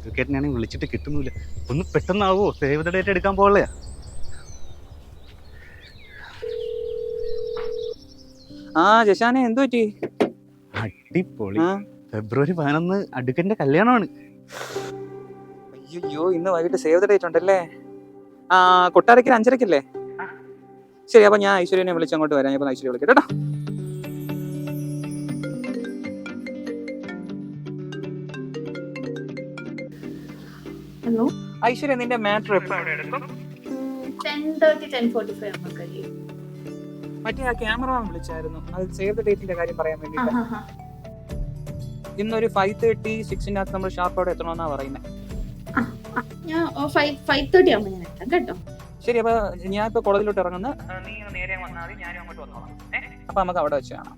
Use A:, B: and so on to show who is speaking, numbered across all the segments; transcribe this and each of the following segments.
A: ക്രിക്കറ്റിനാണെങ്കിൽ വിളിച്ചിട്ട് കിട്ടുന്നില്ല. ഒന്ന് പെട്ടെന്നാവോ, സേവ് ദ ഡേറ്റ് എടുക്കാൻ പോകല്ലേ?
B: ജശാനെ എന്തു പറ്റി?
A: അടിപൊളി. ഫെബ്രുവരി 11 അഡ്വക്കേറ്റിന്റെ കല്യാണമാണ്.
B: അയ്യോ, ഇന്ന് വൈകിട്ട് സേവ് ദ ഡേറ്റ് ഉണ്ടല്ലേ? കൊട്ടാരക്കര 5:30-ക്കല്ലേ? ശരി, അപ്പൊ ഞാൻ ഐശ്വര്യനെ വിളിച്ചങ്ങോട്ട് വരാം. ഞാൻ ഐശ്വര്യ വിളിക്കട്ടെ കേട്ടോ.
C: ഹലോ
B: ഐശ്വര്യ, നിന്റെ മാറ്റർ എപ്പോഴാണ് എടുക്കും?
C: 10:30 10:45 ആകുമ്പോൾ കഴിയും.
B: മറ്റേ ആ ക്യാമറമാൻ വിളിച്ചായിരുന്നു, അത് സേവ് ദ ഡേറ്റിന്റെ കാര്യം പറയാൻ വേണ്ടിട്ട്. ഇന്നൊരു 5:30 6-നകത്ത് നമ്മൾ ഷാർപ്പോടെ എത്തണമെന്നാ പറയുന്നത്.
C: ഞാൻ 5:30 ആകുമ്പോൾ ഞാൻ എത്താം കേട്ടോ.
B: ശരി, അപ്പൊ ഞാൻ ഇപ്പൊ കോളേജിലോട്ട് ഇറങ്ങുന്നു. നീ നേരെ വന്നാൽ മതി, ഞാനും അങ്ങോട്ട് വന്നോളാം. അപ്പൊ നമുക്ക് അവിടെ വെച്ച് കാണാം.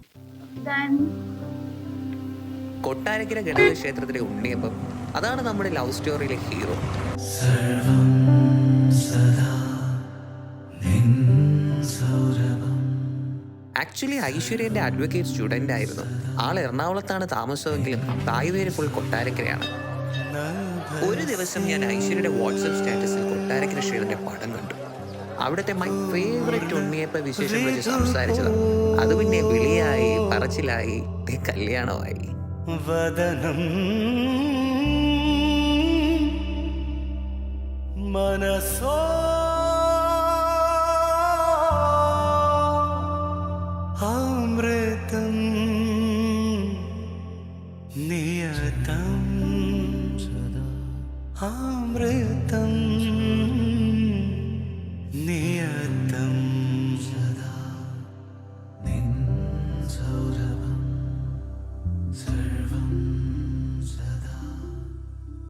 D: കൊട്ടാരക്കര ഗണപതി ക്ഷേത്രത്തിലെ ഉണ്ണിയപ്പം, അതാണ് നമ്മുടെ ലവ് സ്റ്റോറിയിലെ ഹീറോ. ആക്ച്വലി ഐശ്വര്യന്റെ അഡ്വക്കേറ്റ് സ്റ്റുഡന്റ് ആയിരുന്നു. ആൾ എറണാകുളത്താണ് താമസമെങ്കിലും തായ്വേര് ഫുൾ കൊട്ടാരക്കരയാണ്. ഒരു ദിവസം ഞാൻ ഐശ്വര്യയുടെ വാട്സപ്പ് സ്റ്റാറ്റസിൽ കൊട്ടാരക്കര ക്ഷേത്രത്തിന്റെ പടം കണ്ടു. അവിടുത്തെ മൈ ഫേവറേറ്റ് ഉണ്ണിയപ്പ വിശേഷം വെച്ച് സംസാരിച്ചത്. അത് പിന്നെ വിളിയായി, പറച്ചിലായി, കല്യാണമായി.
E: വദനം മനസോ അമൃതം നിയതം അമൃതം നിയതം സദാ നിൻ സൗരഭം